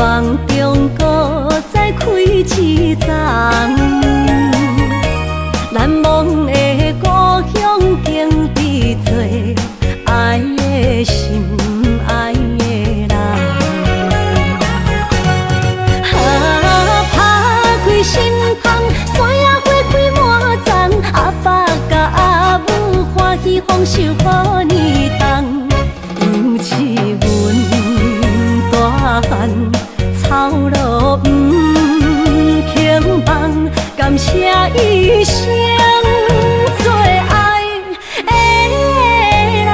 梦中搁再开一丛，难忘的故乡经历做爱的心爱的人。打开心窗，山野花开满丛，阿爸甲阿母欢喜丰收好年冬，尤是阮大汉草路不轻放，感谢一生做爱的人。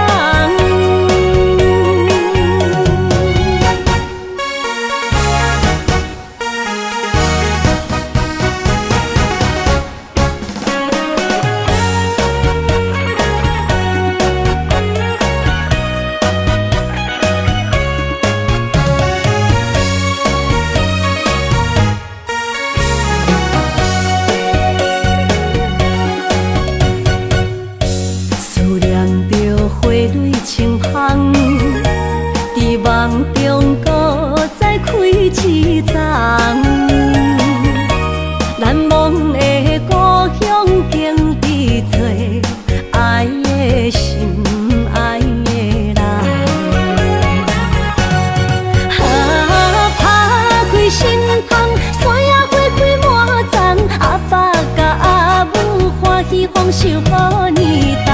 清香，伫梦中搁再开一丛，难忘的故乡经历做爱的心爱的人。打开心窗，山野花开满丛，阿爸甲阿母欢喜丰收好年冬，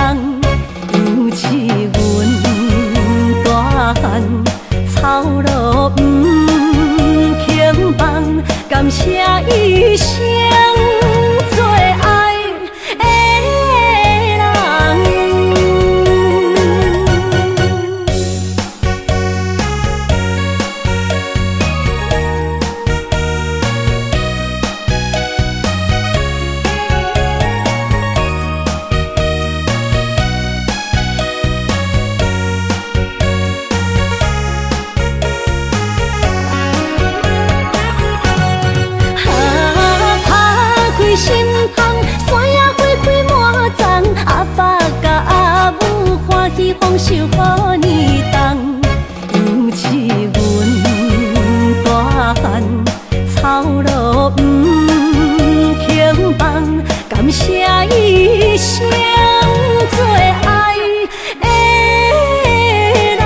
尤是大汉草路不轻放，感谢一生做爱的人。心窗，山野花开满丛，阿爸甲阿母欢喜丰收好年冬，尤是阮大汉草路不轻放，感谢一生做爱的人。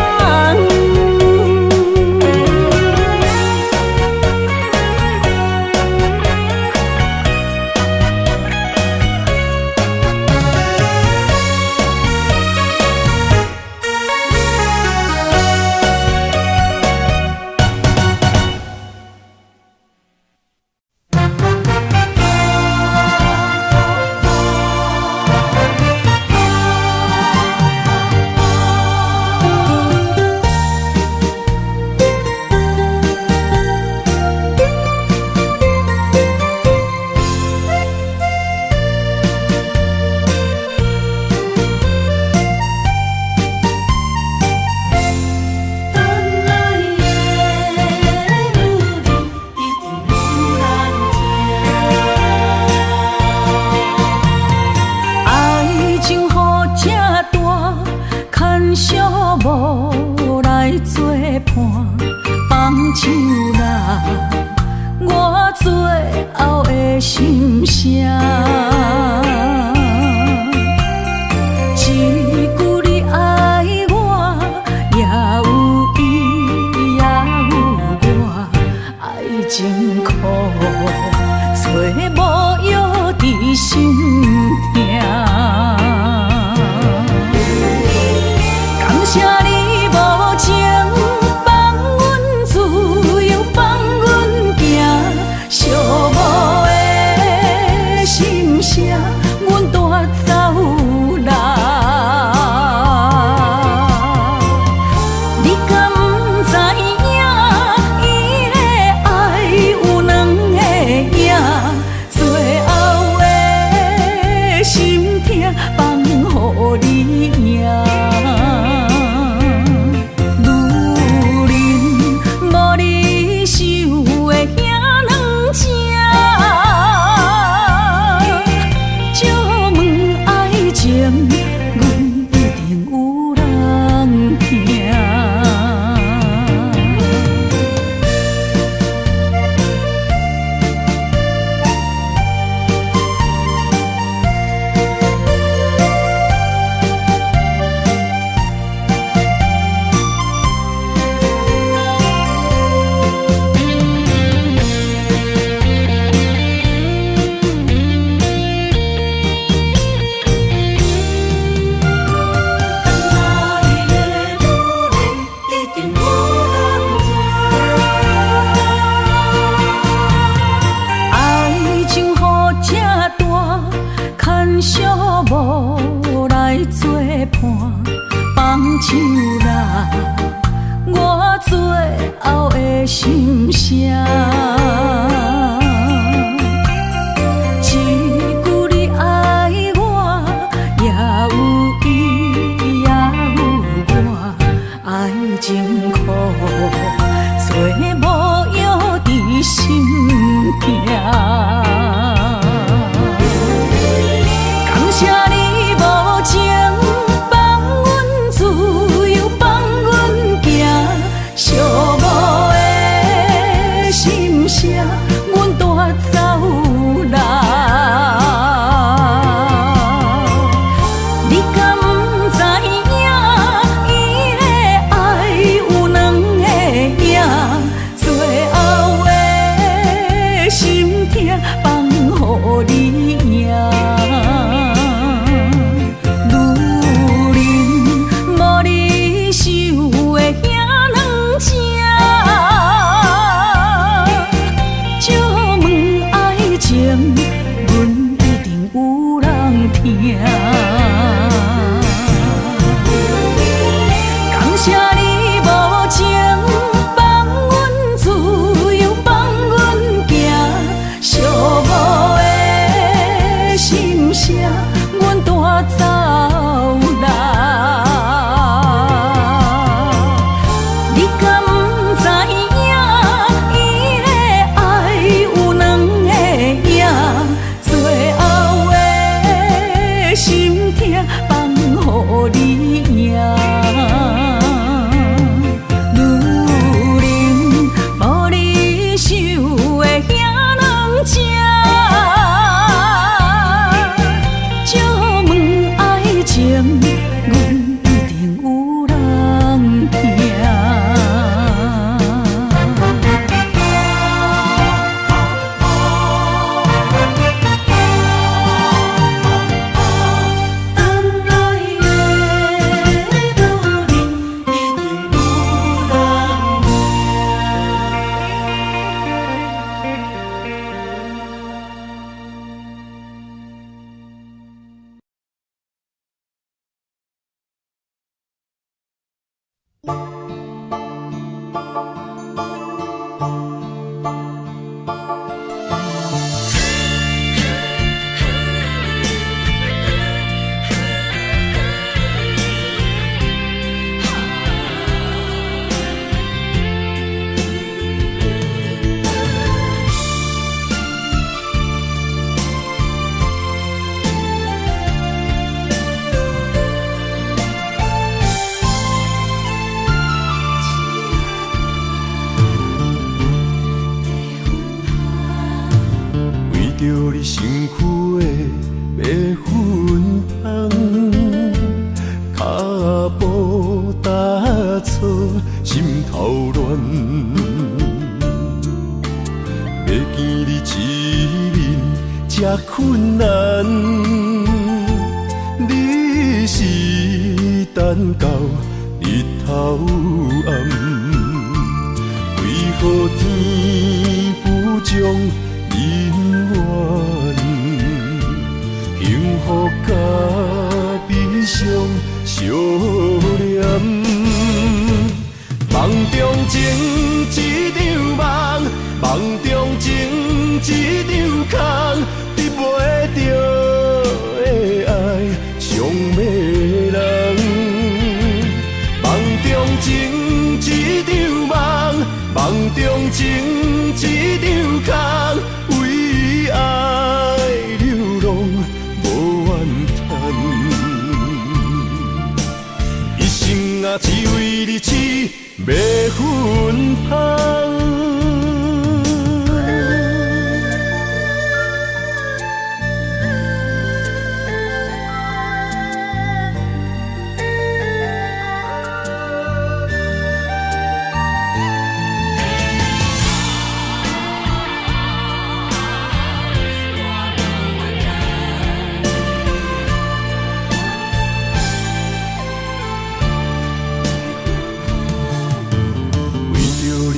心声。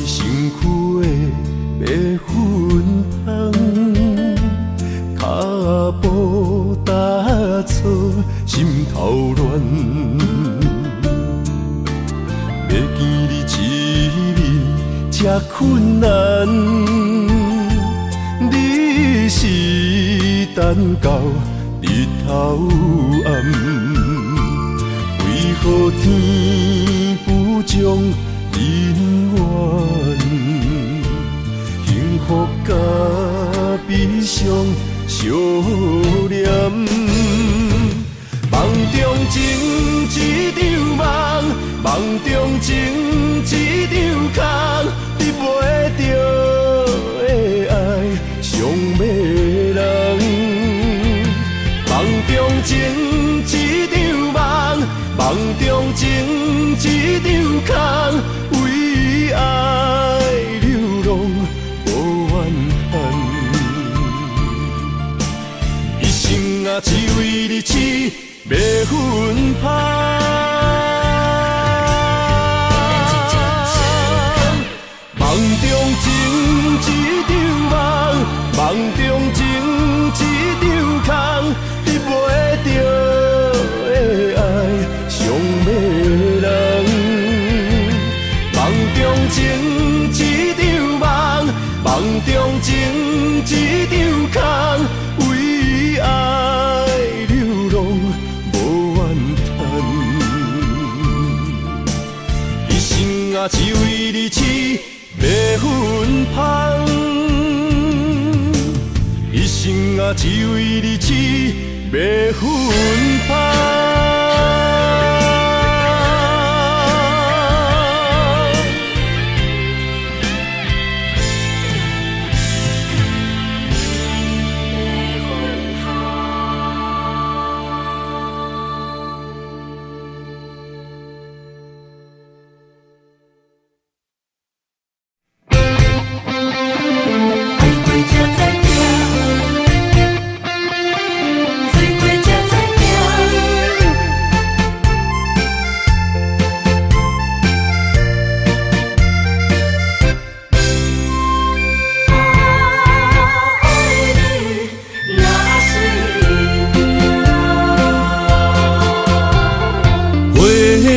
心难。你是等到日头暗，为何天不将人怨？幸福甲悲伤相连，梦中情一场梦，梦中情一场空，你袂着的爱上迷人。梦中情一场梦，梦中情一场空，为爱流浪无怨叹。一生啊，只为你痴迷魂芳。梦中情一场梦，梦中情一场空，你袂着的爱上迷人。梦中情一场梦，梦中情一场空，为爱流浪无怨叹。一生啊，只为你痴迷魂芳。一生啊，只为你痴迷魂芳。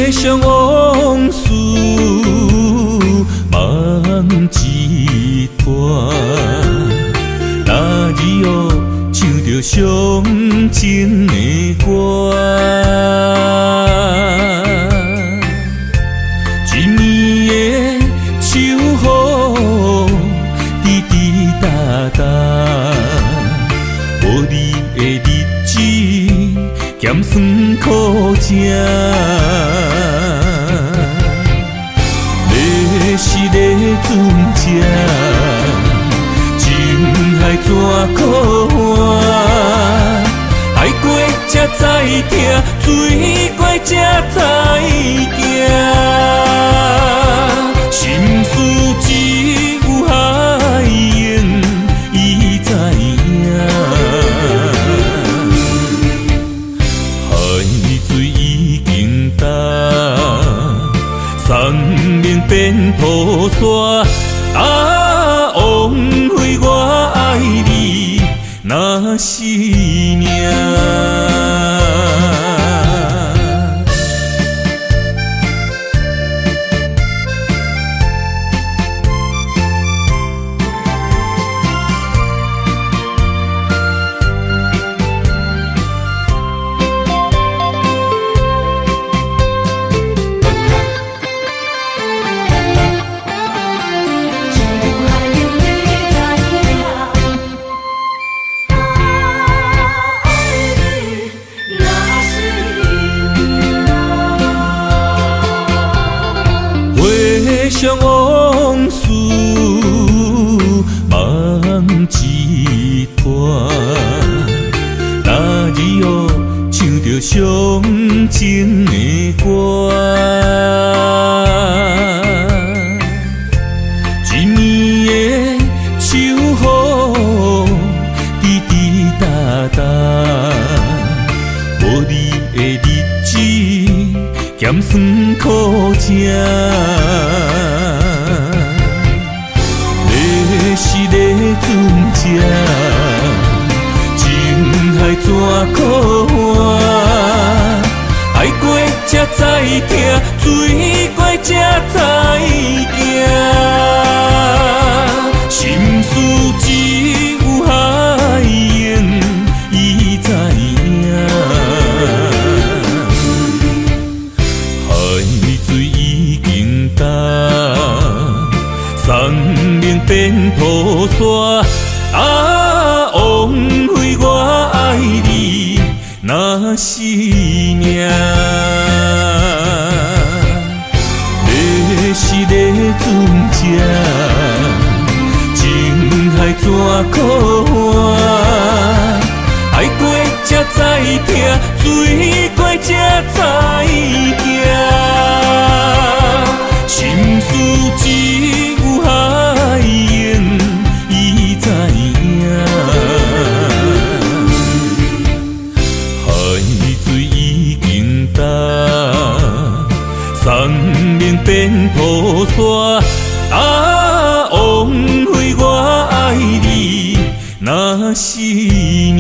想往事梦一团，那日后唱着伤情的歌，一年的秋雨滴滴答答，无你的日子咸酸苦涩。是咧船只，情海怎可换？爱过才知疼，水过才知行。心事只有海燕伊知影，海水已经干。送命变雨伞，啊，枉费我爱你那是命。想往事梦一团，那日后唱着伤情的歌，一年的秋雨滴滴答答，无你的日子咸酸苦涩。是咧船只，情海怎可换？爱过才知疼，水过才知行。山，啊，枉费我爱你若是命。是个船只，情海怎可换？爱过才知疼，水过才知行。心事只有海燕伊知影，海水已经干。山面变土山，啊，枉费我爱你若是命。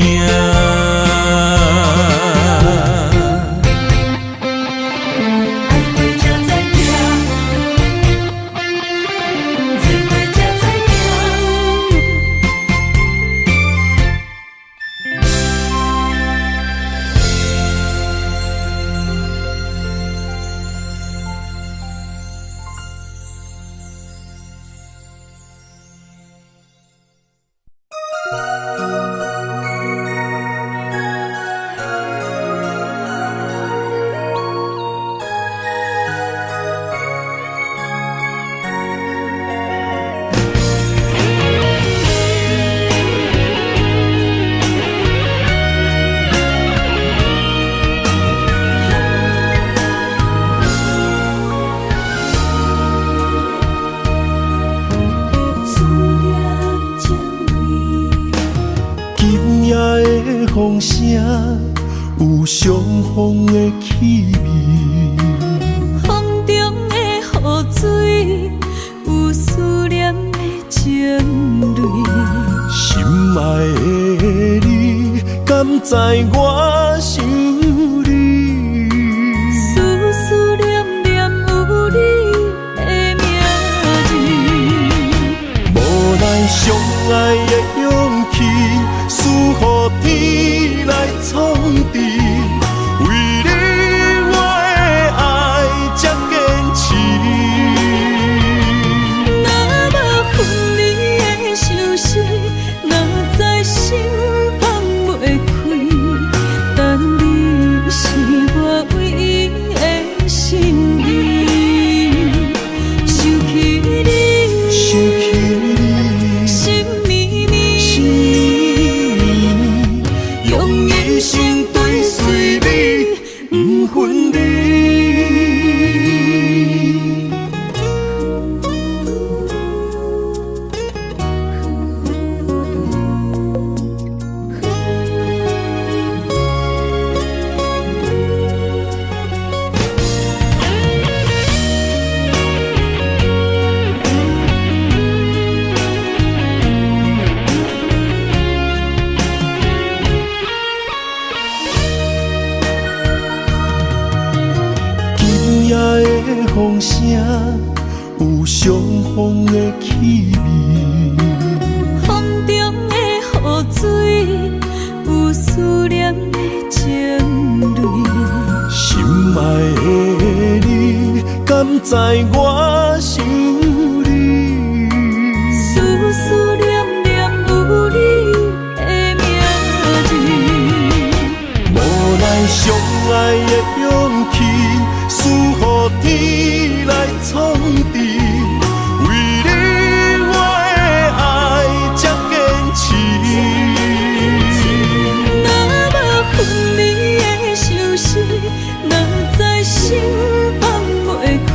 风声有相逢的气味，风中的雨水有思念的情泪。心爱的你，敢知我想你？思思念念有你的名字，无奈相爱的勇气，输予天来创治。为你我的爱才坚持。若无分离的相思，哪知心放袂开。但你是我唯一的心意，想起你，想起你，心绵绵，心绵绵，用一生追随你，不分离。今夜的风声有相逢的气味，风中的雨水有思念的情泪。心爱的你，敢知我想你？思思念念有你的名字，无奈相爱的勇气，输予天来创治。为你我的爱才坚持。若无分离的相思，哪知心放袂开。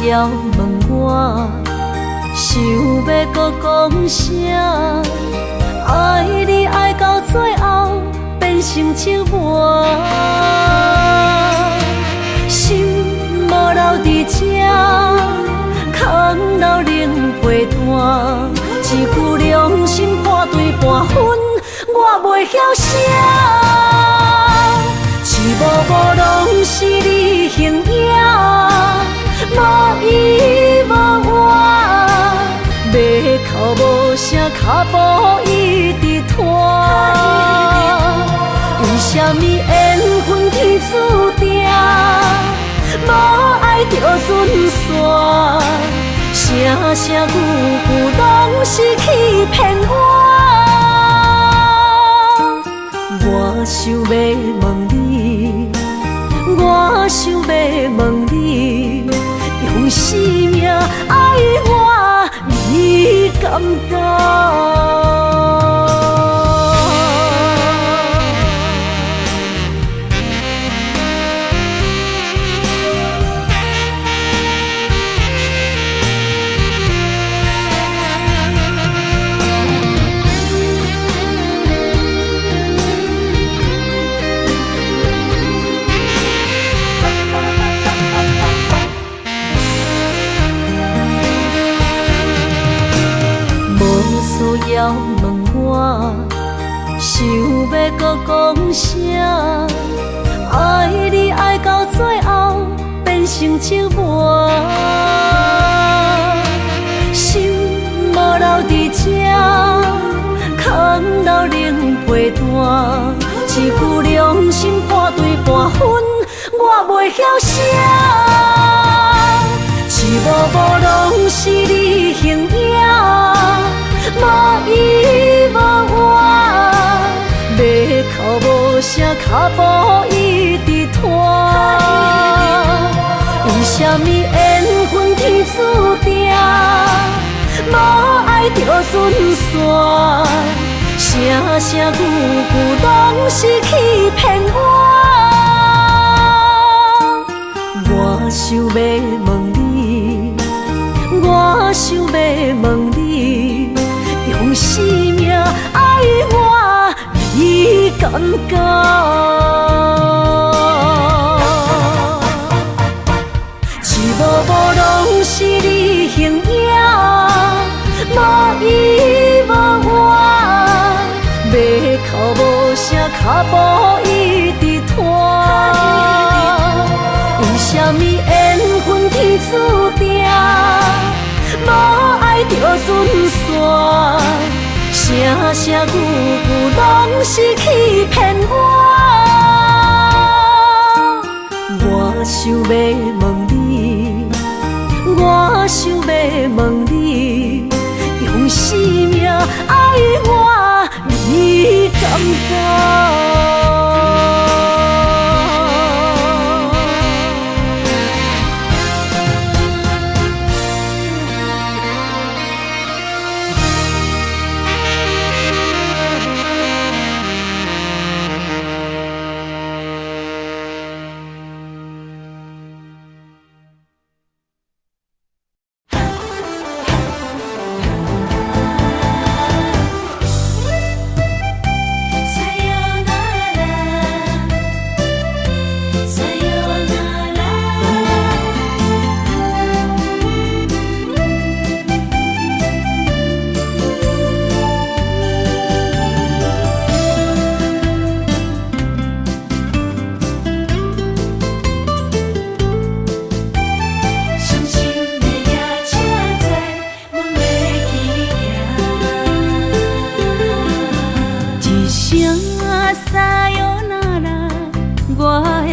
遥问我，想要搁讲啥？爱你爱到最后变成寂寞，心无留伫这，空留冷陪伴。一句良心半对半分，我袂晓写。一幕幕拢是你形影，无依无我，马口无声，脚步一直拖。为什么缘分天注定，无爱就准线？声声句句拢是欺骗我。我想要问你，我想要问你，用生命爱我，你敢敢？需要问我，想要搁讲啥？爱你爱到最后变成寂寞，心无留伫这，空留冷陪伴。一句良心半对半分，我袂晓写。一幕幕拢是你形影，无依无我，马口无声，脚步一直拖。为什么缘分天注定，无爱就准线？声声句句拢是欺骗我。我想要问你，我想要问你，用生命爱我，你敢敢？一幕幕拢是你形影，无依无我，马口无声，脚步一直拖。为什么缘分天注定，无爱就准线？声声句句拢是欺骗我。我想要问你，我想要问你，用生命爱我，你敢敢？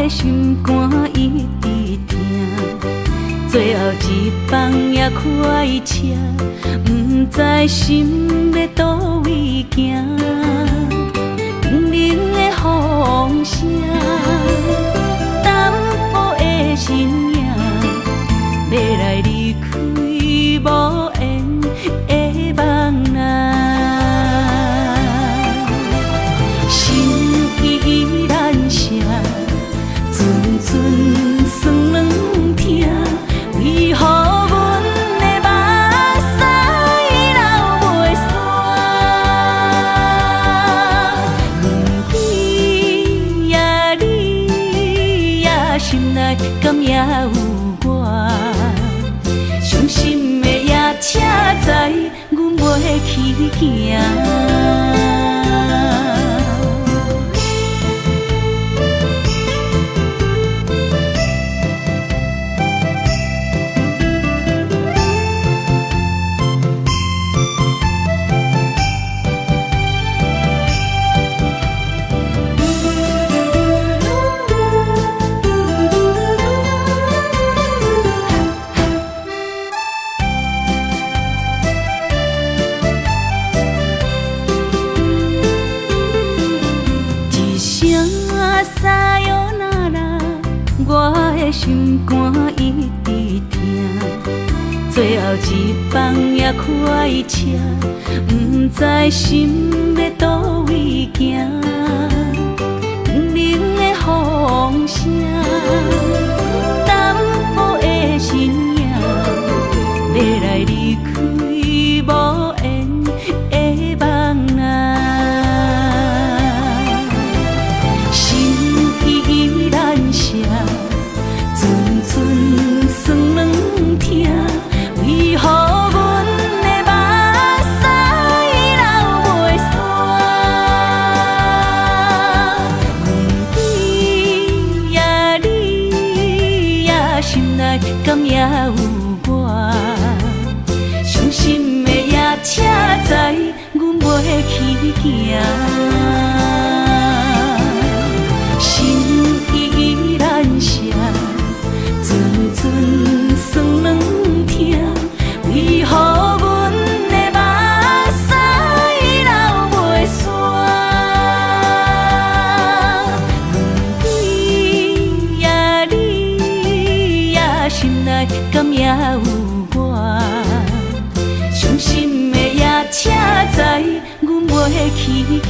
心肝一直疼，最后一放也开车，不知心要倒位行。冷冷的风声，淡薄的身影，要来离开无缘的梦啊，心依然声。阵阵酸软疼，为何？阮袂去行。心肝一直疼，最后一放也开车，不知心要倒位行。不明的风声，淡薄的身影，要来离开无缘的梦啊。心依然舍。阵酸软疼，为何阮的目屎流袂煞？阮你也心内敢也有我？伤心的也车载，阮袂去行。心依然舍。阵酸软疼，为何阮的目屎流袂煞？你也心内敢也有我？伤心的也车载，阮袂去行。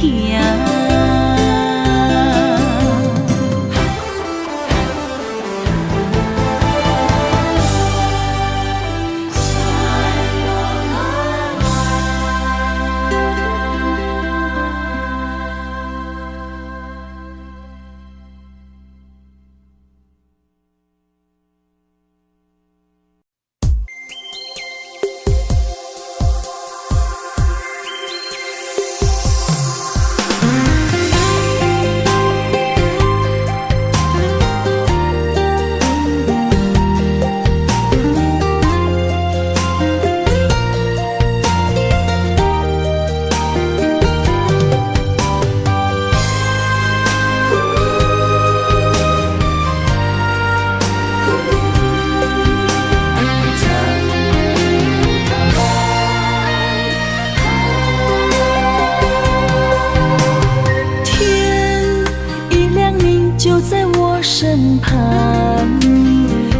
身旁，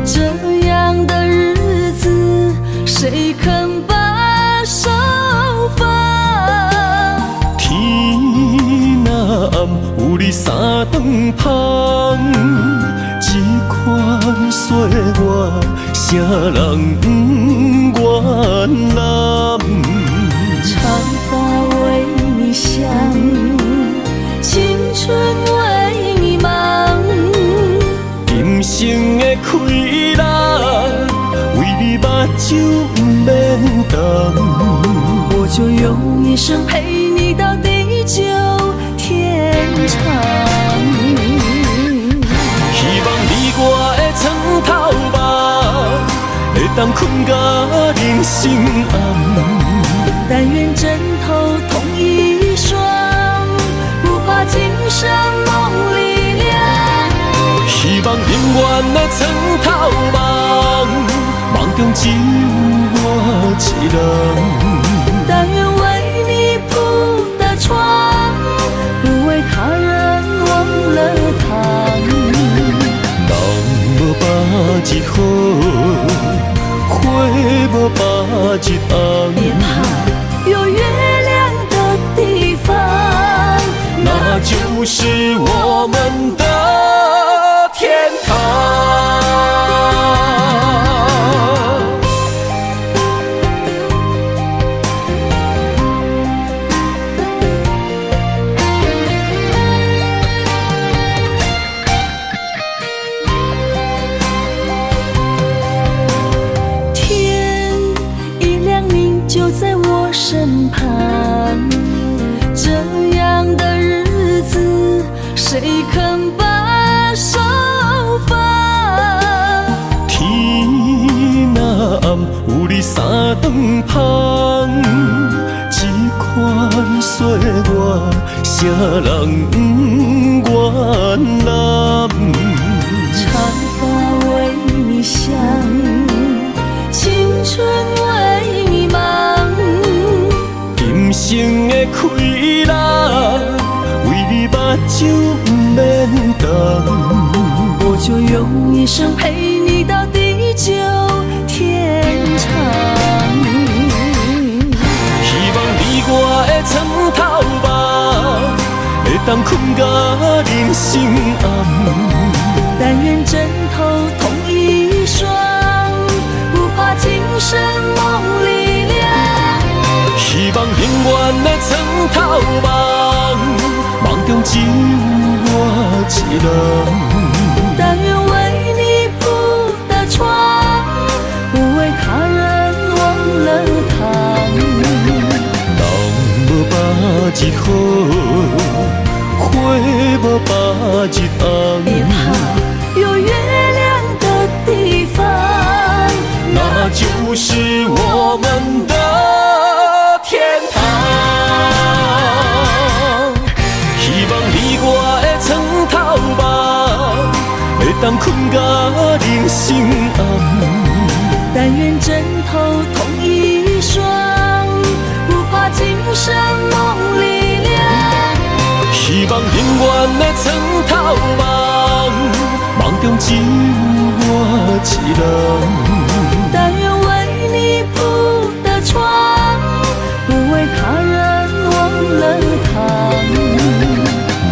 这样的日子，谁肯把手放？天若暗，有你三顿香，这款岁月，啥人不愿揽？长发为你香，青春为你忙。今生的快乐，为你目睭不免干。我就用一生陪你到地久天长。希望你我的床头梦，会当困到人生暗。但愿枕头同一双，不怕今生梦里凉。希望永远的床头梦，梦中只有我一人。但愿为你铺的床，不为他人忘了躺。人无百日好，花无百日红。别怕，有月亮的地方，那就是我们的天堂。天一亮，你就在我芳，这款岁月，啥人不原谅？长发为你香，青春为你忙。今生的快乐，为你目睭不免干。我就用一生陪你到地久天长。希望你我的床头梦，会当困到人生暗。但愿枕头同一双，不怕今生梦里凉。希望永远的床头梦，梦中只有我一人。但愿为你铺的床，不为他人忘了躺。人无百日好，花无百日红。别怕有月亮的地方，那就是我们的天堂。希望你我的床头梦，会当困到人生暗。但愿枕头同一双，不怕今生梦里凉。希望永远的床头梦，梦中只有我一人。但愿为你铺的床，不为他人忘了躺。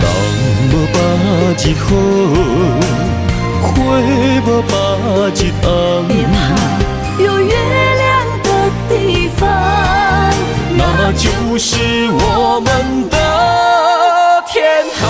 人无百日好，花无百日红。别怕有月亮的地方，那就是我们的天堂。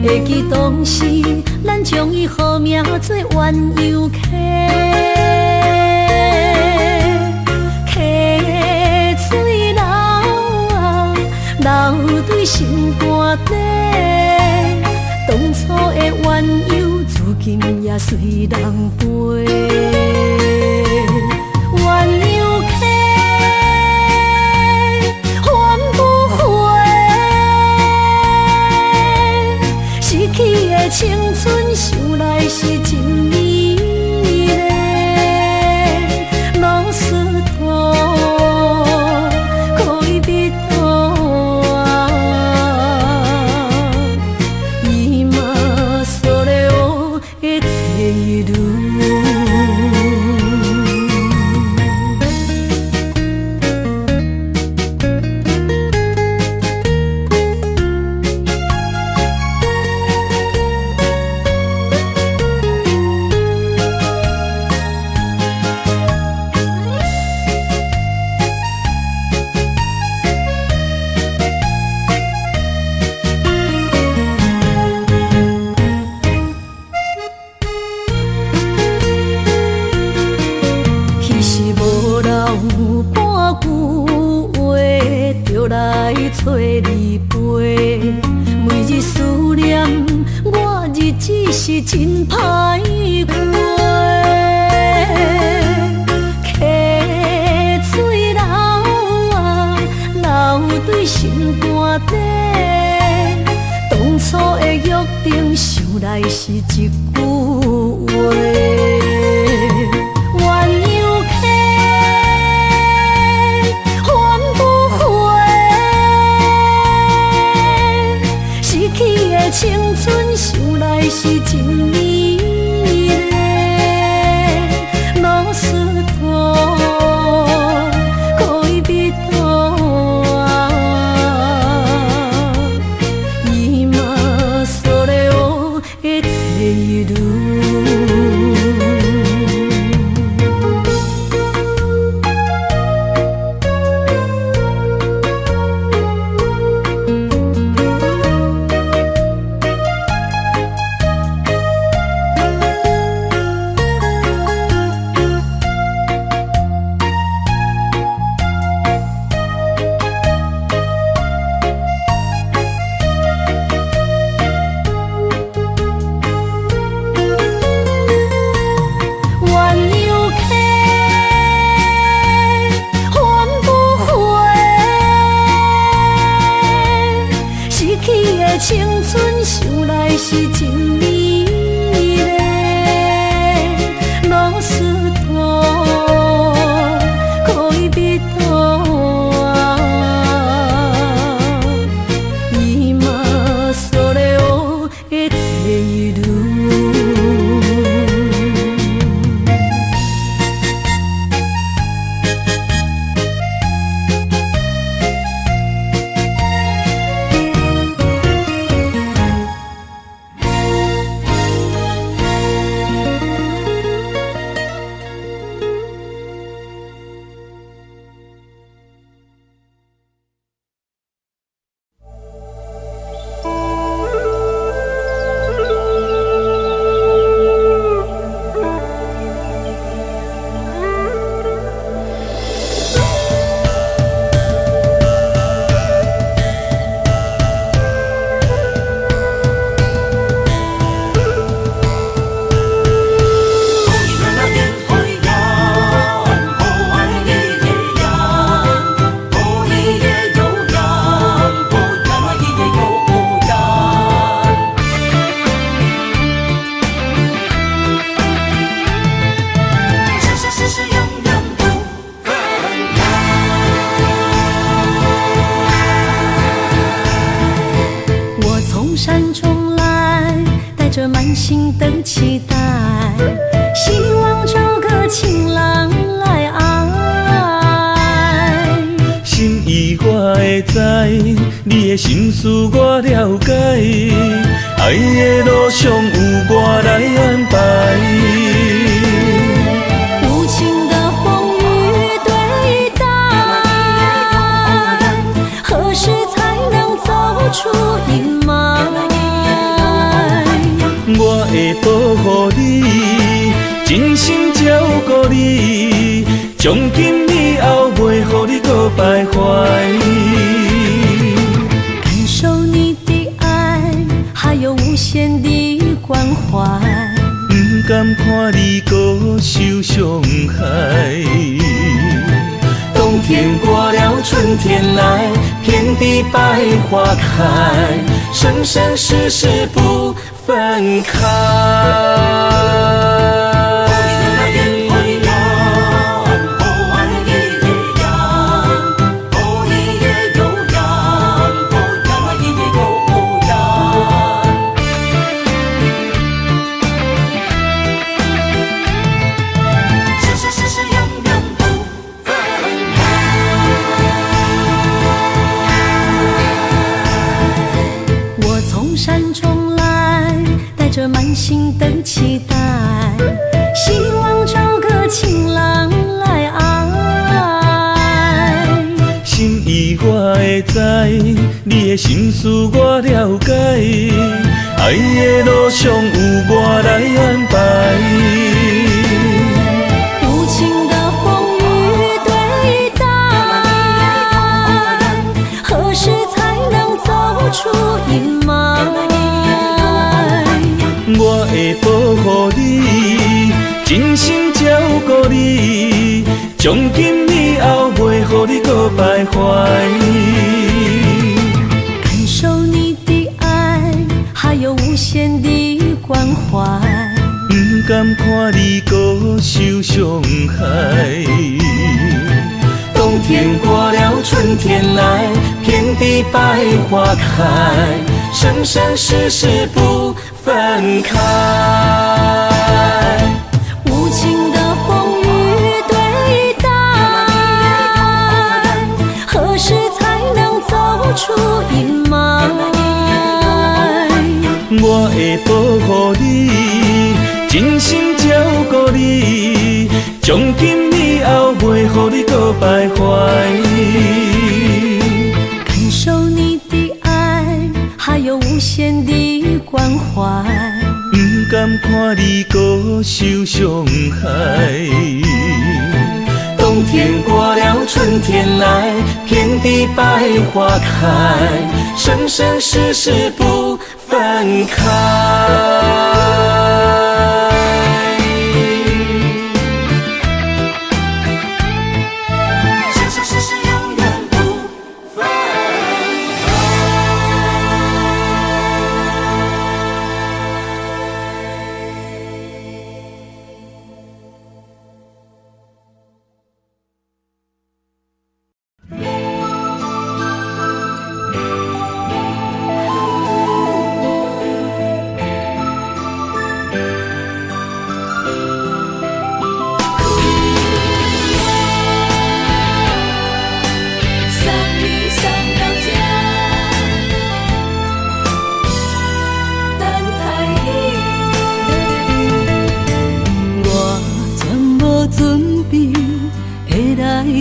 会记当时，咱将伊号名做鸳鸯溪，溪水流啊，流对心肝底。当初的鸳鸯，至今也随人陪。鸳鸯溪。青春想来是真美丽，老师徒可以别途啊，伊嘛所了的地路。找你陪，每日思念，我日子是真歹过。溪水流啊，流对心肝底。当初的约定，想来是一句话。鸳鸯溪。是真美丽，老师多可以比多啊，今それを得ている。青春想来是真美丽，老师多可以比多啊，今それを得ている。山中来，带着满心的期待，希望找个情郎来爱。心意我会知，你的心思我了解，爱的路上有我来安排。无情的风雨对待，何时才能走出阴霾？我会保护你，真心照顾你，从今以后袂予你搁徘徊。感受你的爱，还有无限的关怀，不甘看你搁受伤害。冬天过了，春天来，遍地百花开，生生世世不分开。山中来，带着满心的期待，希望找个情郎来爱。心意我会知，你的心思我了解，爱的路上有我来安排。无情的风雨对待，何时才能走出阴霾？我会保护你，真心照顾你，从今以后袂予你搁徘徊。感受你的爱，还有无限的关怀，不甘看你搁受伤害。冬天过了，春天来，遍地百花开，生生世世不分分开。无情的风雨对待，何时才能走出阴霾？我会保护你，真心照顾你，从今以后袂予你搁徘徊。感受你的爱，还有无限的关怀。不甘看你搁受伤害。冬天过了，春天来，遍地百花开，生生世世不分开。生生世世永远不分开。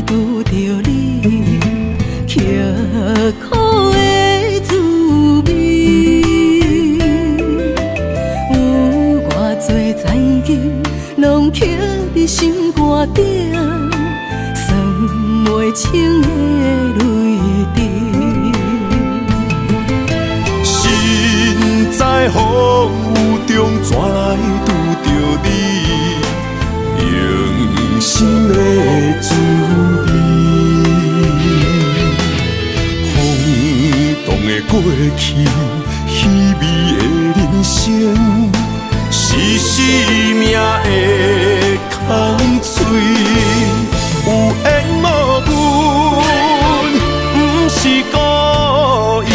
拄着你，刻苦的滋味，有偌多前景，拢刻伫心肝顶，算袂清的泪滴。心在风雨中，怎来拄着你？用心的滋味，风动的过去，稀微的人生，是生命的空嘴，有缘无分，不是故意，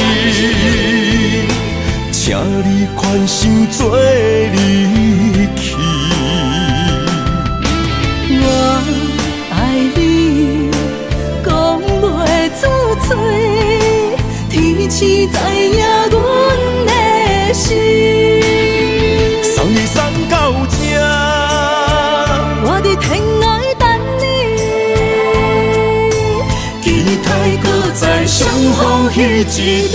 请你宽心做离去。我爱你，讲袂出嘴，天赐知影阮的心。送你送到这，我伫天涯等你，期待搁再相逢彼一日。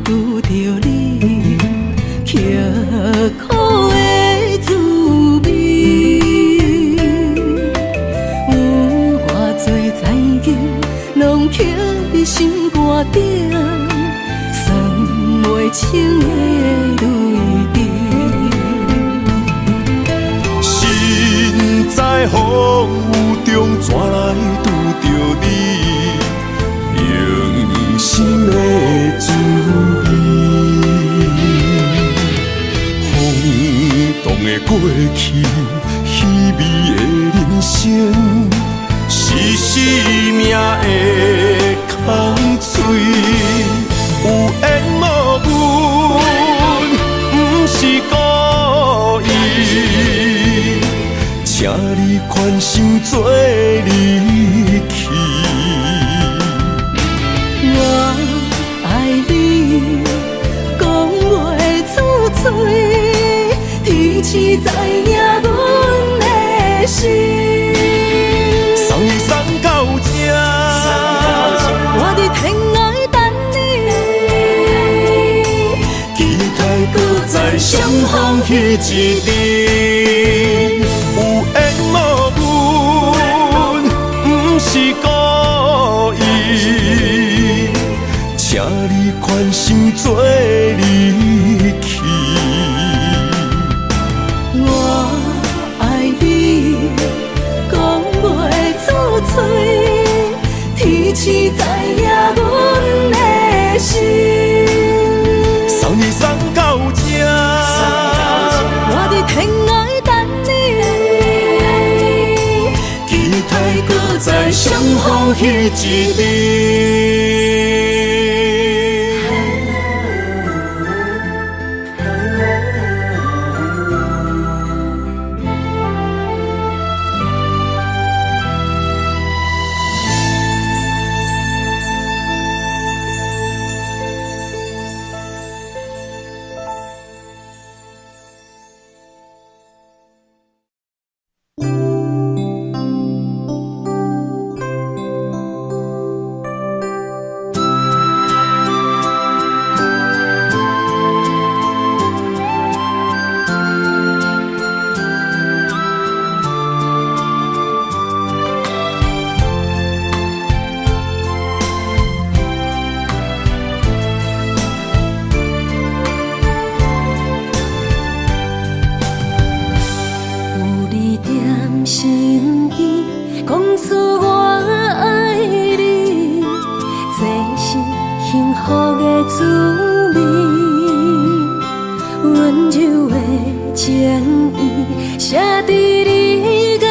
拄着你，刻苦的滋味，有偌多前景，拢刻伫心肝顶，算袂清的泪滴。心在风雨中，怎来拄着你？用心的滋味，风动的过去，稀微的人生，是生命的空嘴，有缘无分，不是故意，请你宽心做离去。我爱你，讲袂出嘴，天赐知影阮的心。送你送到这，我伫天涯等你，期待搁再相逢彼一日。有缘无分，不是故意，请你宽心做离去。彼一日。身边讲出我爱你，这是幸福的滋味。温柔的情意写在你眼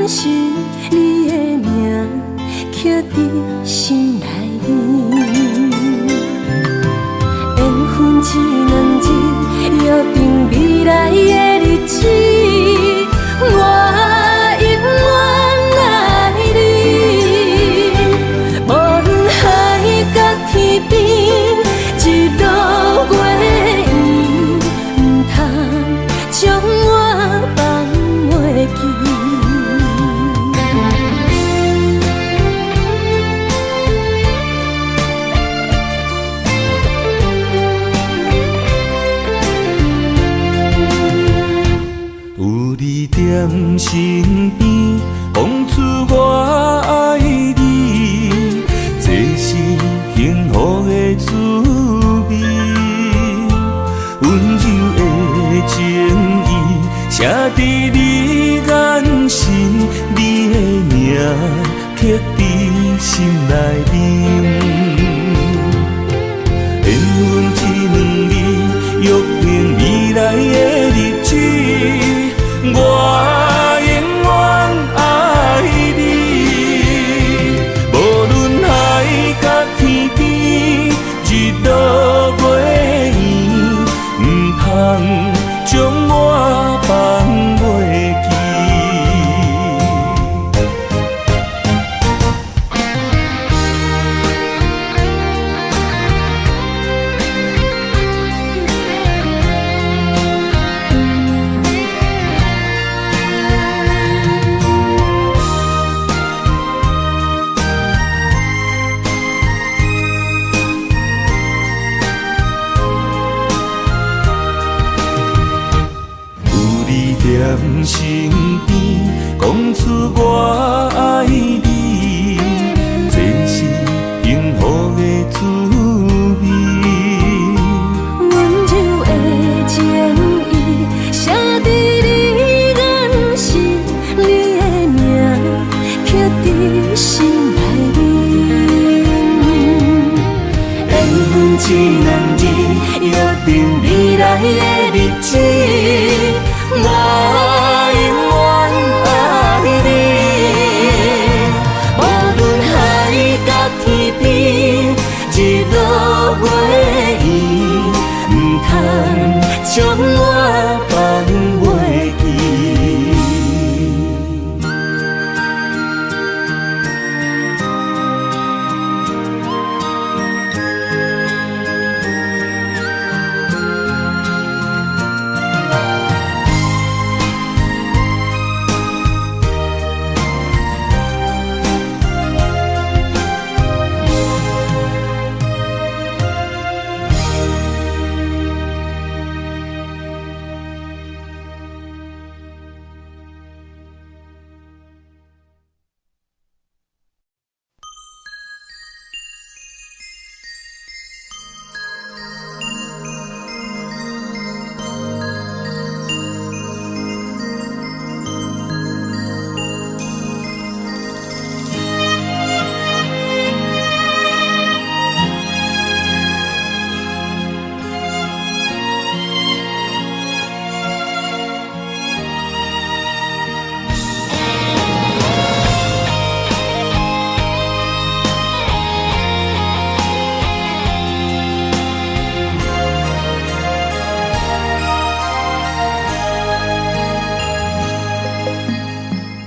神，你的名刻在心内面。缘分一两日，约定未来的日子。我永远爱你，无论海角天边，日落月圆，不通将我放袂记。在身边，讲出我爱你，这是幸福的滋味。温柔的情意写在你眼神，你的名刻在心内面。缘分一两日，约定未来的日子。我永远爱你，无论海角天边，日落月圆，不通将我放袂记。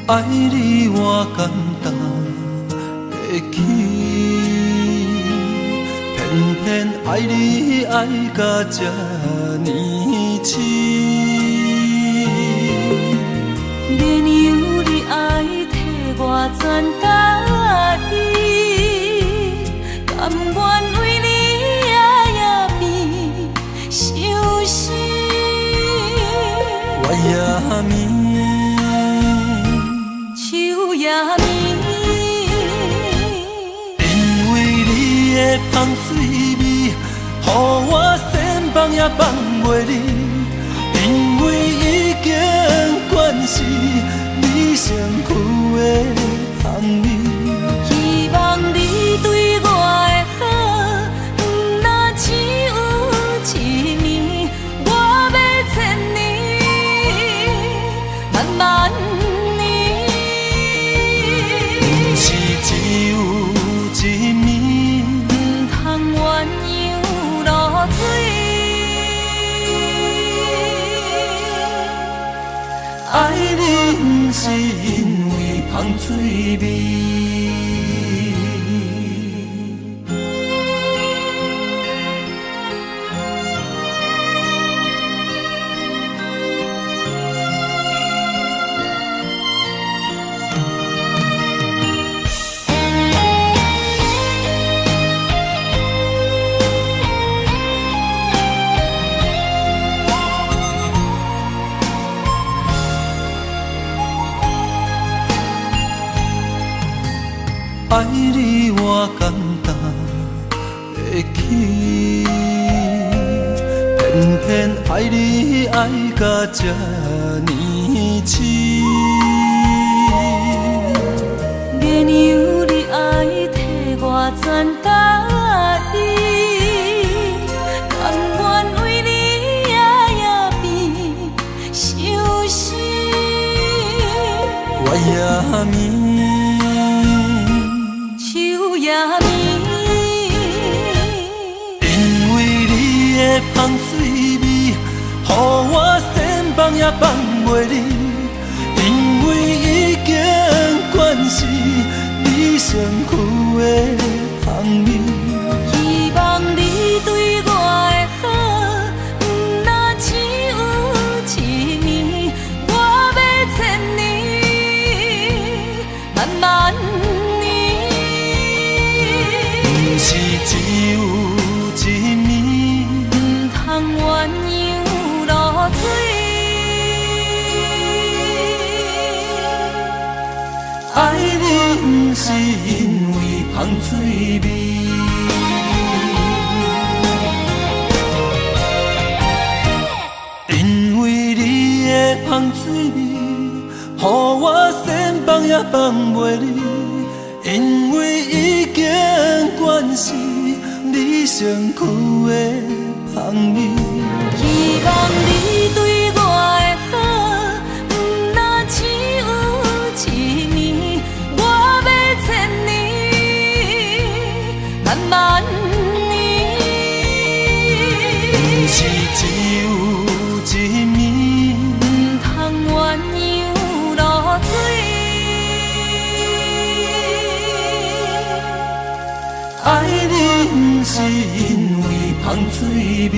爱你我简单会起，偏偏爱你爱到这呢深。连由你爱替我全答应，甘愿为你夜变伤心。我也眠。树也眠，因为你的香水味，予我先放也放袂离。因为已经惯是你身躯的香味，希望你对我的好，不若只有一年，我要千年，慢慢。只有一暝，不通鸳鸯落水。爱你不是因为香水味。爱你我简单会起，偏偏爱你爱到这呢深。连由你爱替我全答应，甘愿为你夜变伤心。我也眠。也眠，因为你的香水味，予我先放也放袂离。因为已经惯是你身躯的香味，希望你对我的好，不若只有一年，我要千年，慢慢。是只有一暝，不通鸳鸯落水。爱你不是因为香水味，因为你的香水味，予我先放也放袂离。因为已经惯是你身躯的香味，希望你对我的好，不若只有一年，我要千年，慢慢年。不是只有一暝，不通鸳鸯落水。爱你不是因为香水味。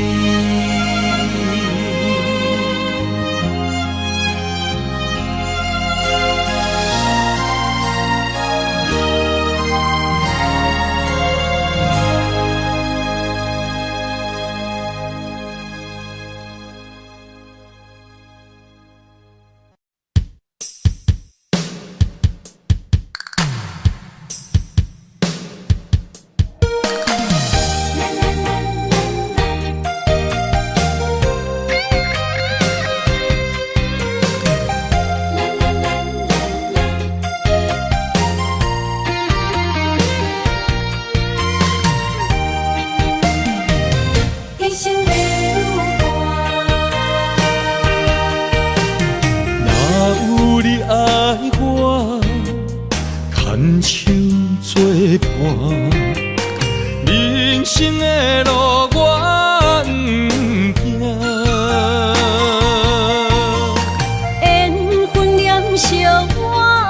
人生的路我不行，缘分念惜我。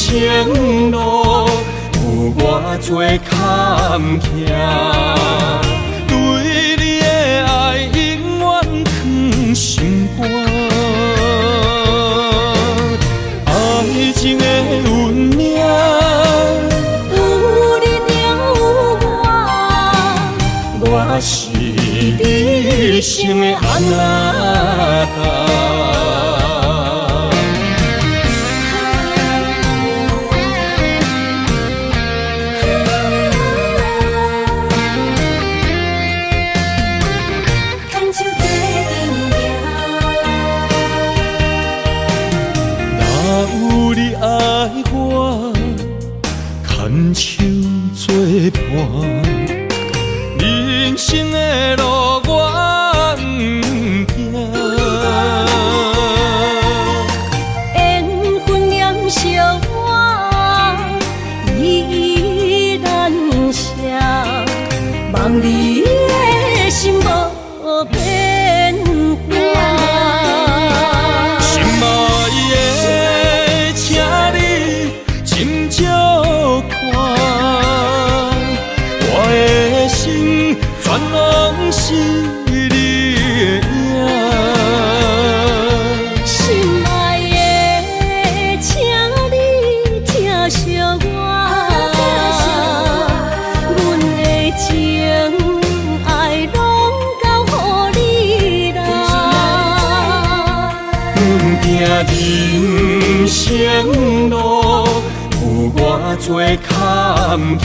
生路有偌多坎坷，对你的爱永远藏心肝。爱情的运命，有你有我是你生的安那达。有你爱我，牵手作伴，人生的路我不惊。缘分染烧我，依然写，望你的心无变化。心爱的，请你斟酌看，我的心全拢是你的影。心爱的，请你疼惜我，阮的情爱拢交予你啦。阮行人生路有偌多坎坷，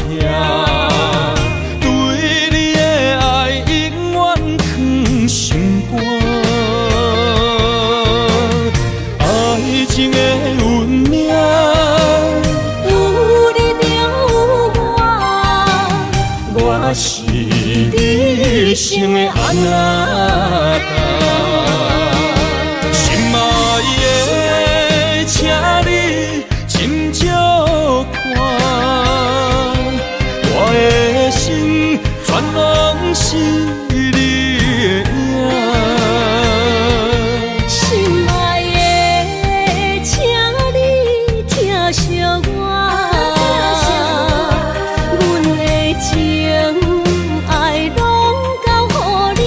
对你的爱永远藏心肝。爱情的运命，有你有我是你生的安那达。心爱的，请你斟酌看，我的心全拢是你的影。心爱的，请你疼惜我，阮的情爱拢交予你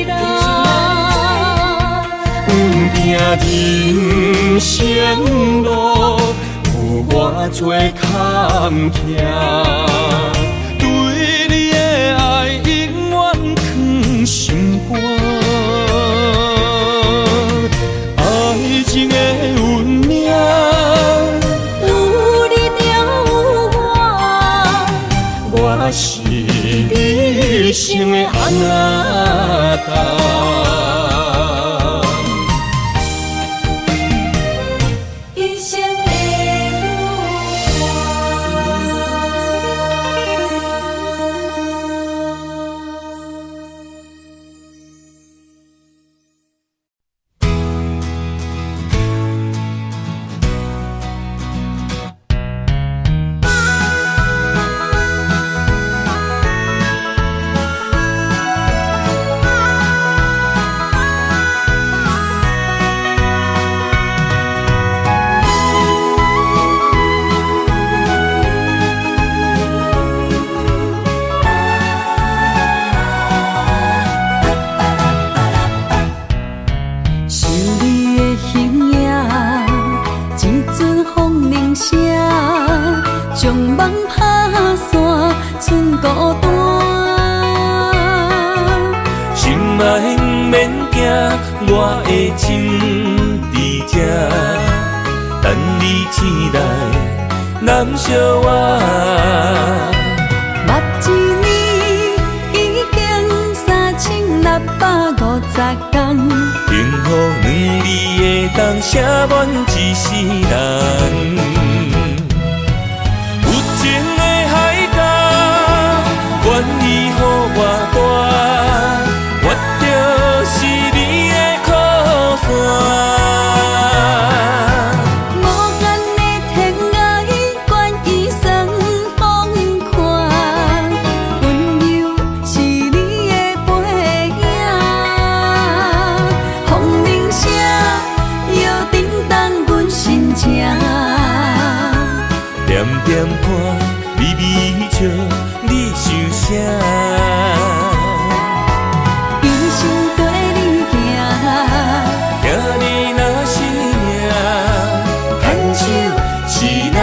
啦。阮行人生路有偌多坎坷，对你的爱永远藏心肝。爱情的运命，有你有我是你生的安那达。一生的想你的形影，一阵风铃声，将梦打散，剩孤单。心爱不免惊，我的心伫这，等你醒来难相我。目一年已经3650天，幸福两字的冬，写满一世人。有情的海角，愿意予我大，我就是你的靠山。无限的天涯，愿意算风看，温柔是你的背影。风铃声摇叮当阮心情。点看，微微笑，你想啥？人生跟你行，行你若是命，牵手是咱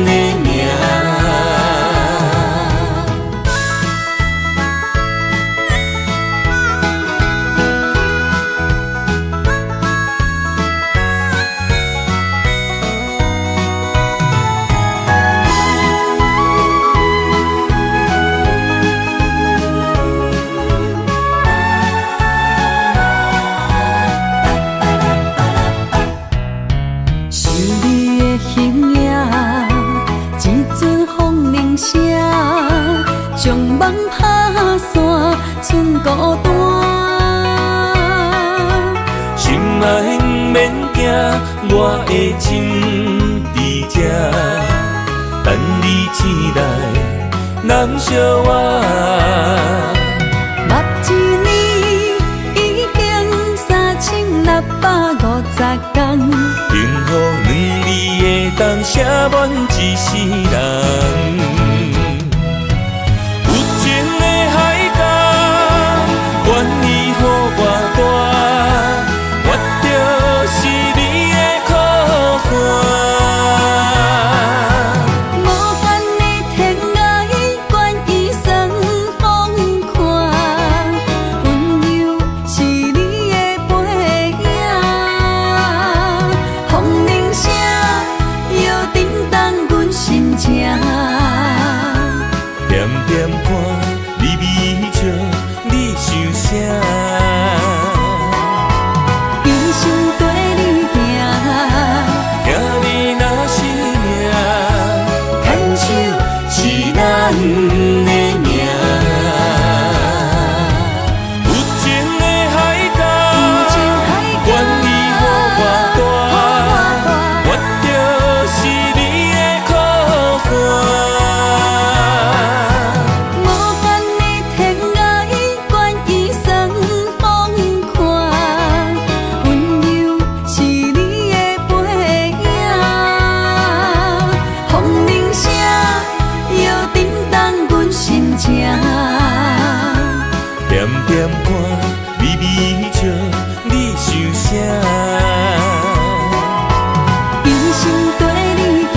的命。将梦打散，剩孤单。心爱免惊，我的心伫这，等你醒来，难相我。目一年已经3650天，幸福两字会当写满一世人。愿意予我大，我就是你的靠山。无限的天涯，愿意算风看，温柔是你的背影。风铃声摇叮当阮心情，点点看，微微笑。你想啥？人生跟你行，行你若是命，牵手是咱的命。有情的海角，愿意予我大，我就是你的靠山。点点看，微微笑，你想啥？人生跟你行，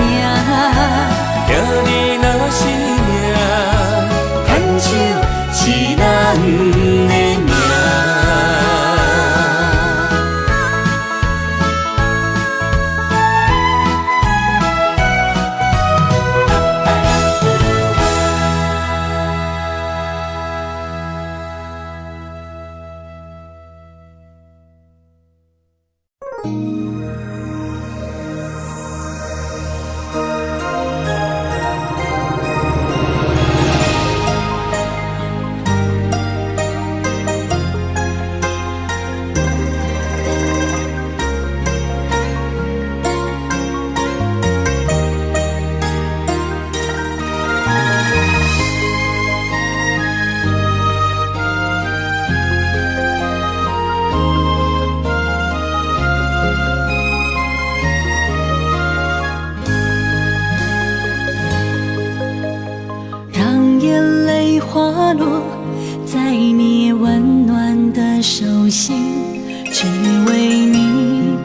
行你若是命，牵手是咱的命。花落在你温暖的手心，只为你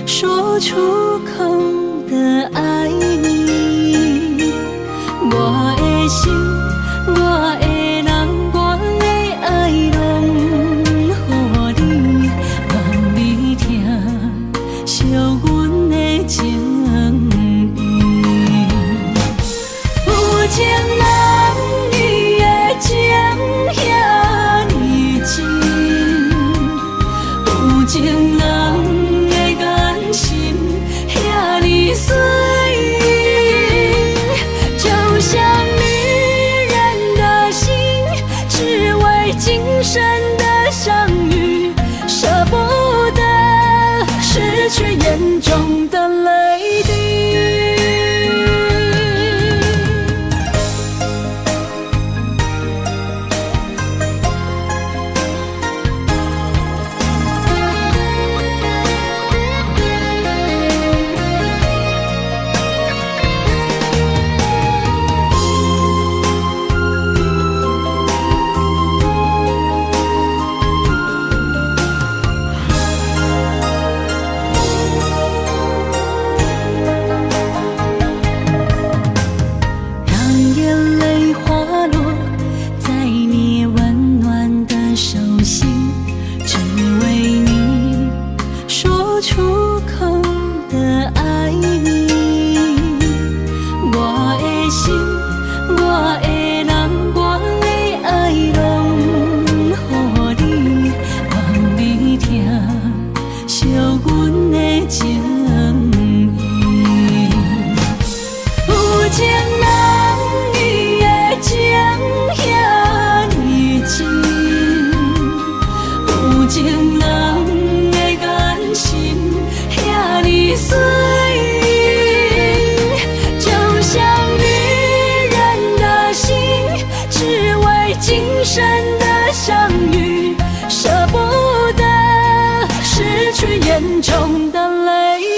说出口的爱你。我的心，我的人，我的爱拢予你，望你听惜阮的情意。有情人情遐呢真，有情人的眼神遐呢水，就像女人的心，只为今生的相遇，舍不得失去眼中的泪滴。情人的眼神遐尼水，就像女人的心，只为今生的相遇，舍不得失去眼中的泪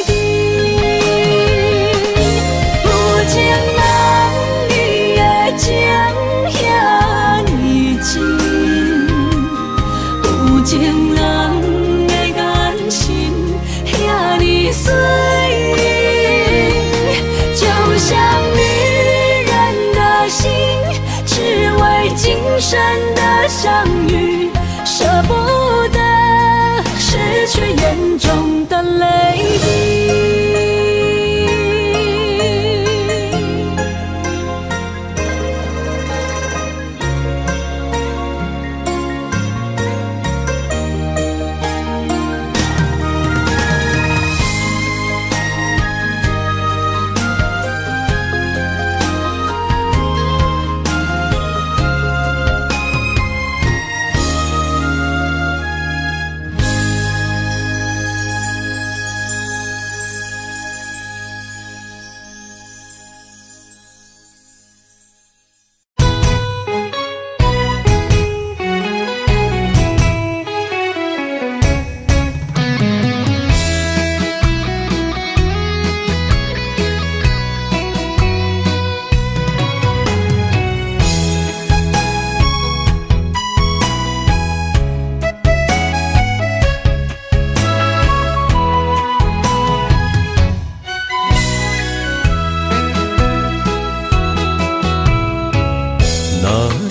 滴。有情人你的情遐尼真，有情人的眼神遐尼水，就像女人的心，只为今生的相遇，舍不得失去眼中的泪滴。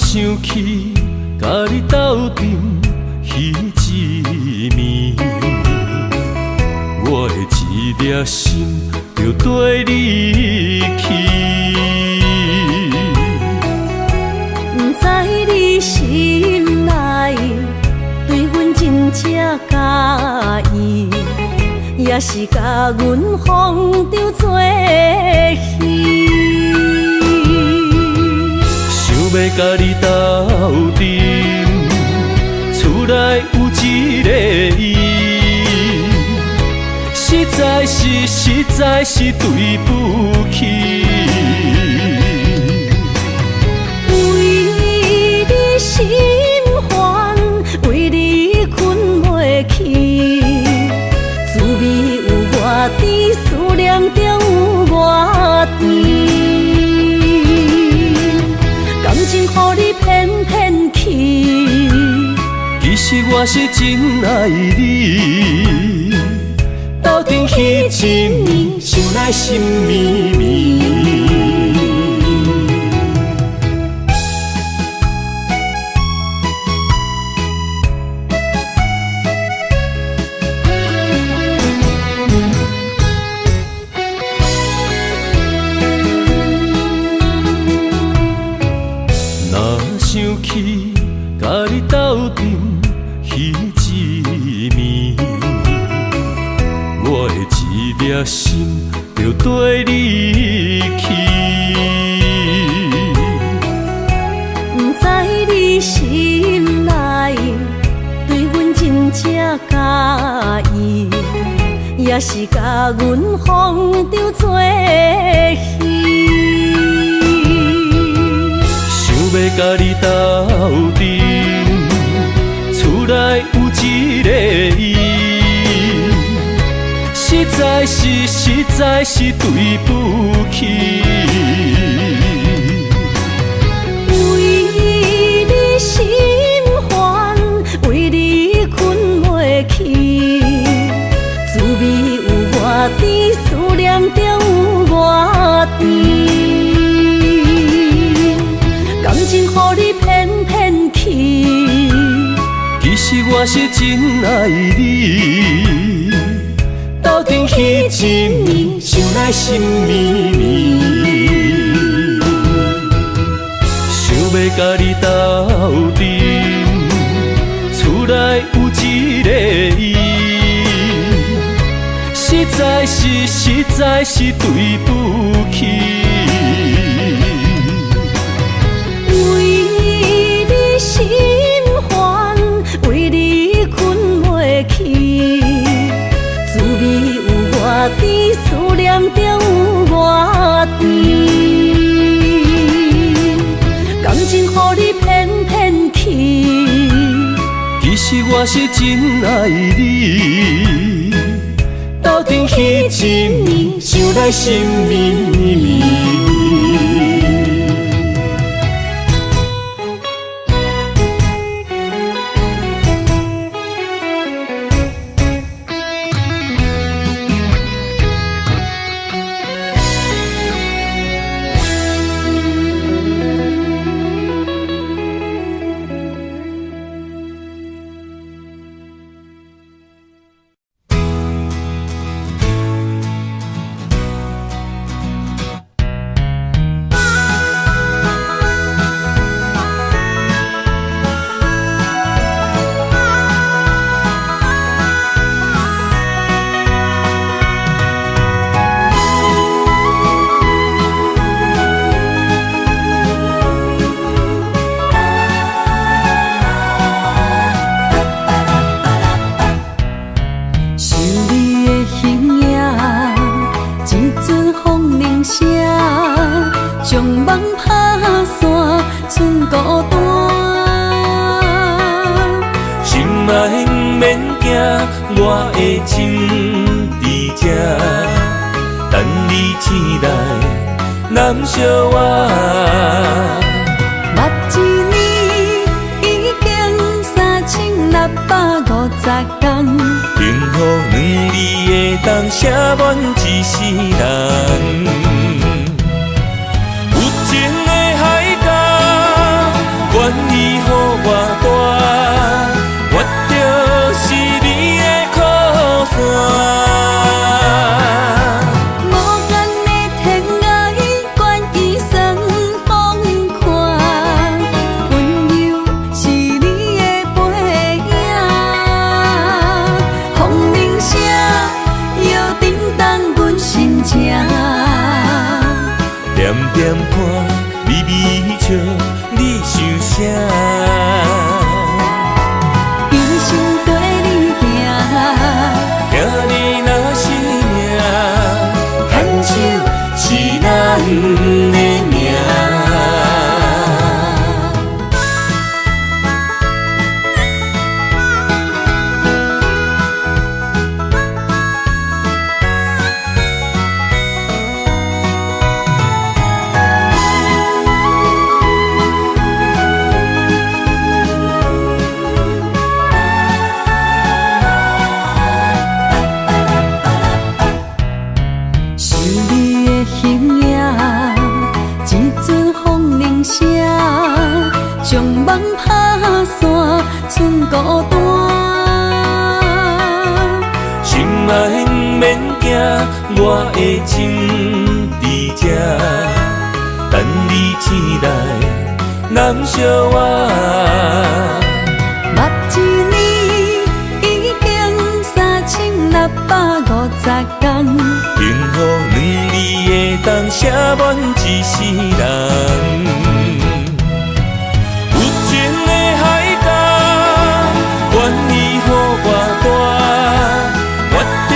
想起甲你斗阵彼一暝，我的一粒心就跟你去。不知你心内对阮真正介意，也是甲阮放着做戏。要甲你斗阵，厝内有一个伊，实在是对不起。为你心烦，为你困袂去，滋味有偌甜，思念中有偌甜。感情予你骗骗去，其实我是真爱你。斗阵彼一暝，想来心绵绵。想起甲你斗阵彼一暝，我的一粒心就跟你去。不知你心内对阮真正介意，也是甲阮放着做戏。要甲你斗阵，厝内有一个伊，实在是对不起。为你心烦，为你困袂去，滋味有偌甜，思念中有偌甜。感情予你骗骗去，其实我是真爱你。斗阵彼一暝，想来心绵绵。想要甲你斗阵，厝内有一个伊，实在是对不起。为你心烦，为你困我是真爱你。斗阵彼一暝，想来心绵绵。将梦打散，剩孤单。心爱不免惊，我的心伫这，等你醒来，难相我。目一年已经3650天，幸福两字会当写满一世人。情的海角，愿意予我大，我就是你的靠山。无间的天涯，愿意算风看，温柔是你的背影。风铃声，摇叮当阮心情。点点看，微微笑，你想啥？一生跟你行，行你若是命，牵手是咱的命。将梦打散，剩孤单。心爱不免惊，我的心伫这，等你醒来，难相我。目一年已经3650天，幸福两字会当写满一世人。愿意予我大，我就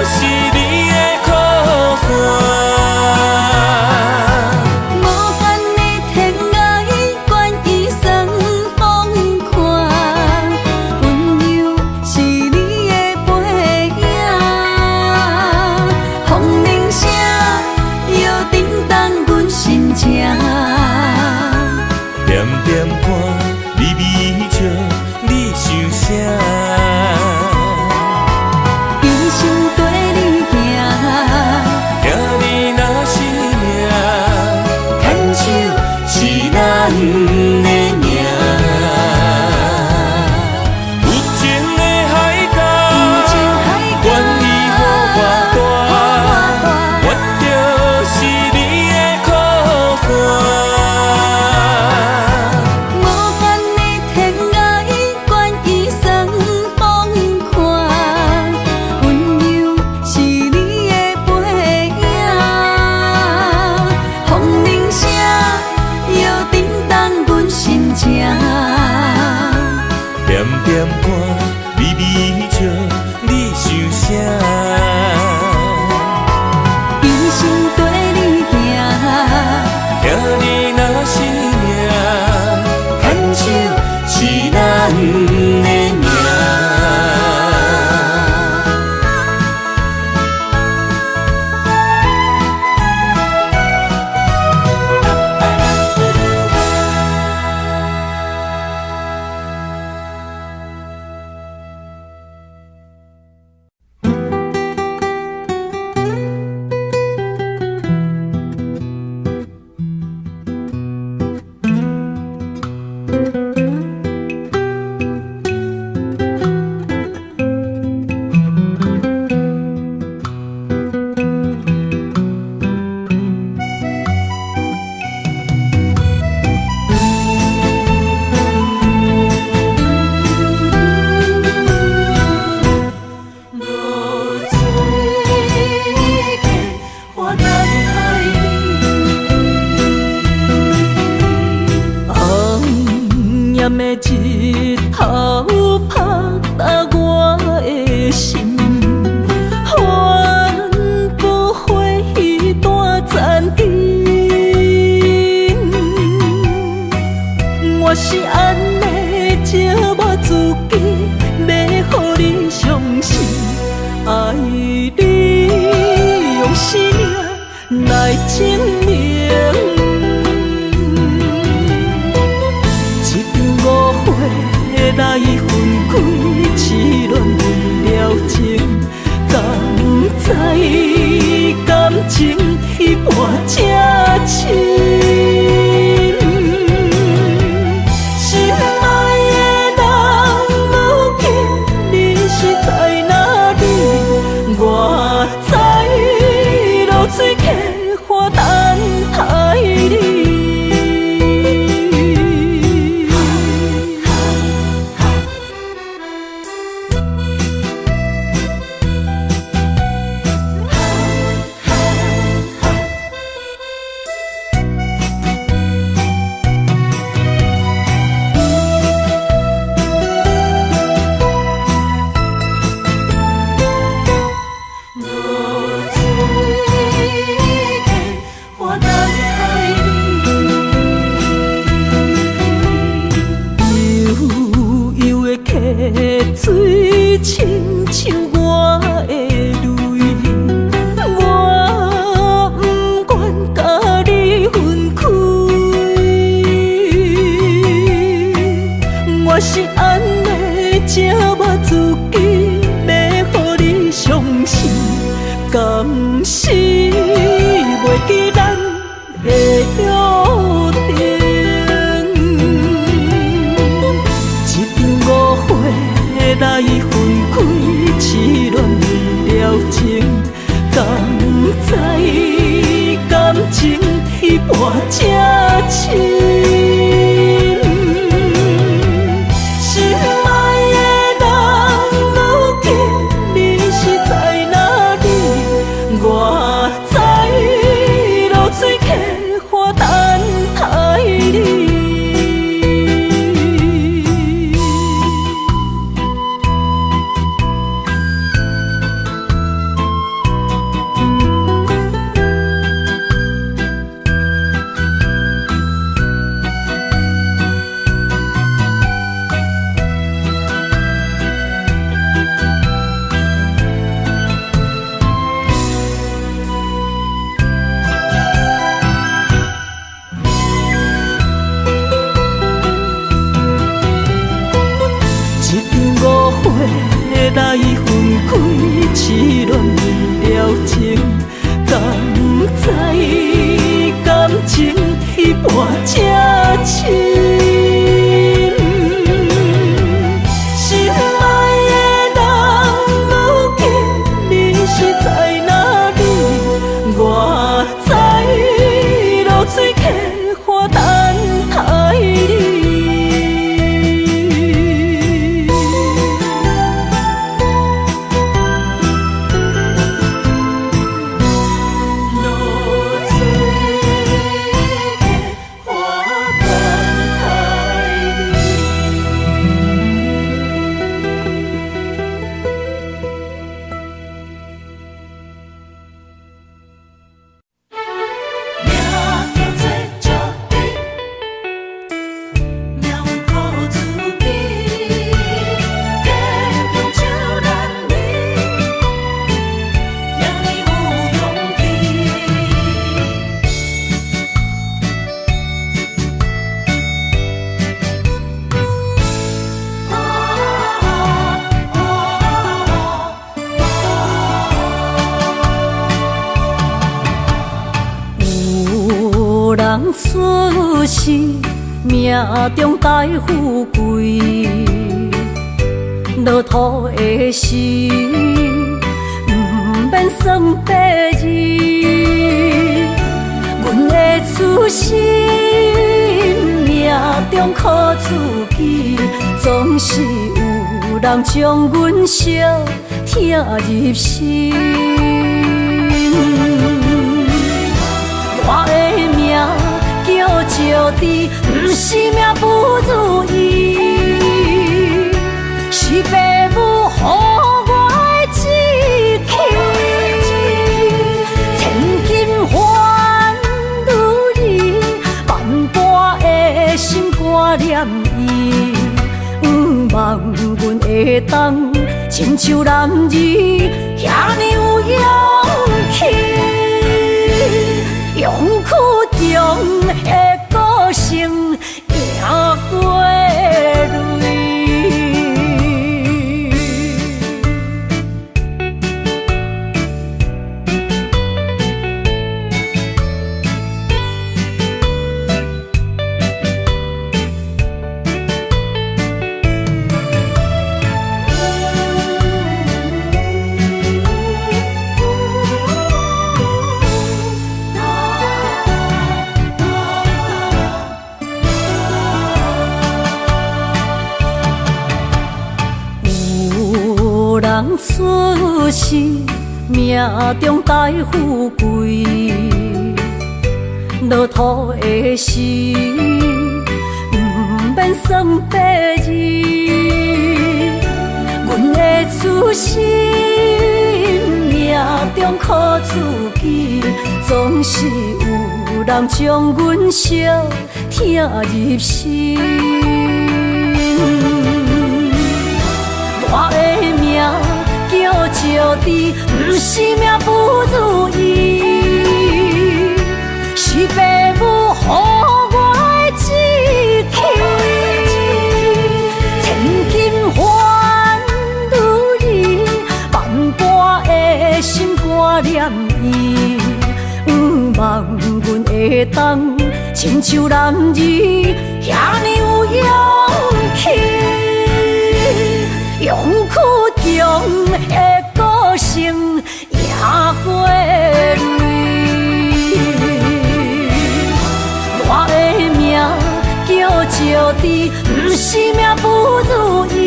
是你的靠山。无间的天涯，愿意算风看，温柔是你的背影。风铃声，摇叮当阮心情。点点看，微微笑。你想啥？来证明。一场误会来分开，痴恋为了情，敢知感情彼半才深。水客花等待你。水亲像我的泪，我不愿甲你分开。我是安尼才我自己要予你相信，甘是袂记咱的约定。来分开，痴恋为了情，敢知感情彼半才深。心爱的人，如今你是在哪里？我在露水客花等待你。来分开，痴恋为了情，敢知感情彼半才深。心爱的人，如今你是在哪里？我在露水客花等待你。出世命中带富贵，落土的时，不免算白字。阮的出身命中靠自己，总是有人将阮惜听入心。我的命叫石地，不是命不如意，是父母予我的志气。千金换如意，万般的心肝念伊，望阮会当亲像男儿，遐尼有勇气。的歌声行过泪。人出世，命中带富贵，落土的时，不免算白字。阮的出身，命中靠自己，总是有人将阮惜听入心。我的命叫石地，不是命不如意，是父母予我的志气。千金换如意，万般的心肝念伊，望阮会当亲像男儿遐尼有勇气。勇屈强的歌声赢过泪，我的命叫石地，不是命不如意，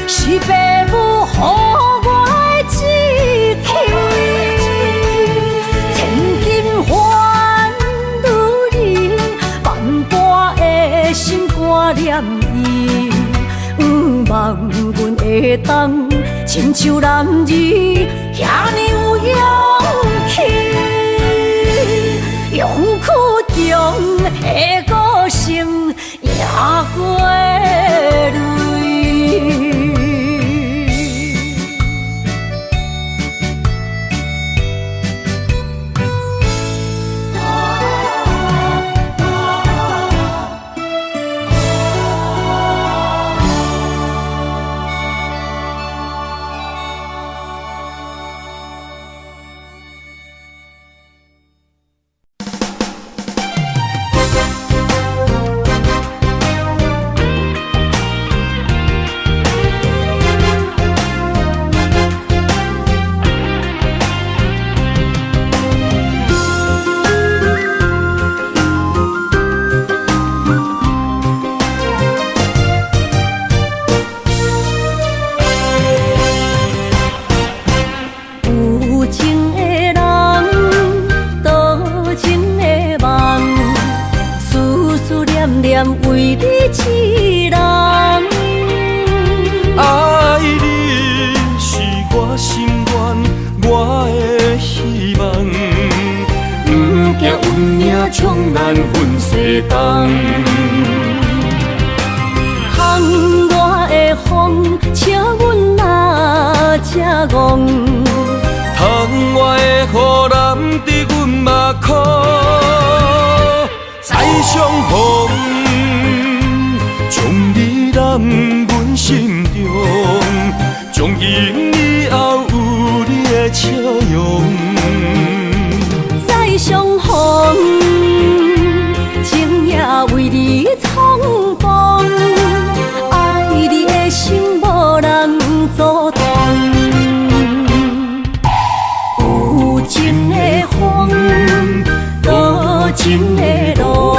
是父母予我的志气。千金换如意，万般的心肝念伊。望阮会当亲像男儿遐尼有勇气，勇屈强的歌声赢过泪。为你痴人，爱你是我心愿，我的希望。不惊运命冲咱分西东，窗外的风，请阮哪只戆？窗外的雨淋伫阮目眶，再相逢。将你揽阮心中，从今以后有你的笑容。再相逢，情也为你冲动，爱你的心无人阻挡。有情的风，多情的路。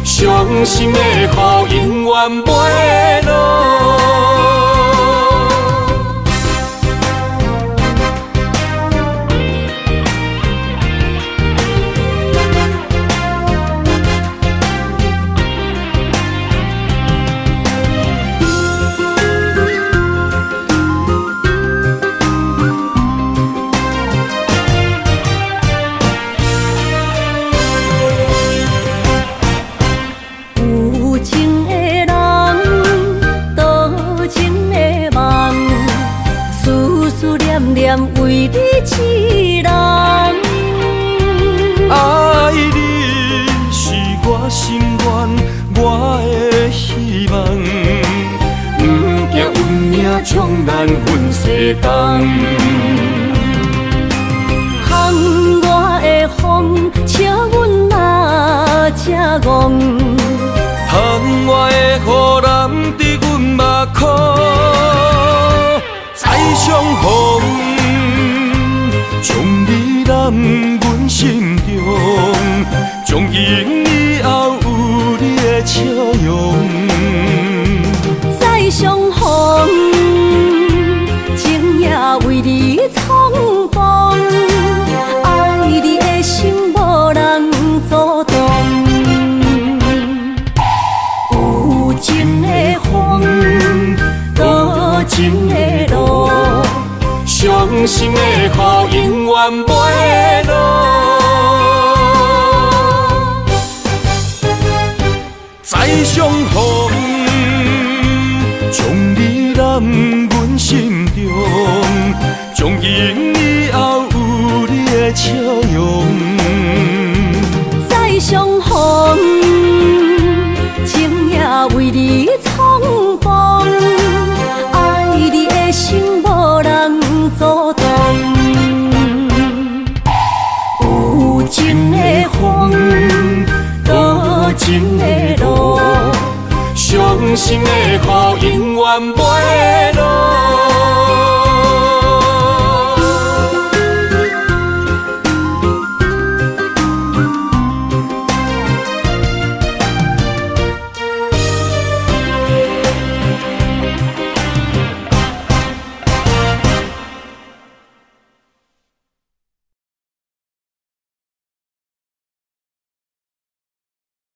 伤心的雨永远袂落。为你痴人，爱你是我心愿，我的希望。不惊运命冲咱分世东。风外的风，笑阮哪这戆。窗外的雨淋伫阮目眶，再相逢，将你揽阮心中，从今以后有你的笑容。再相逢，情也为你冲动，爱你的心无人阻挡。有情的风，多情的路，伤心的雨永远袂落。再相逢，将你揽阮心中，从今以后有你的笑容。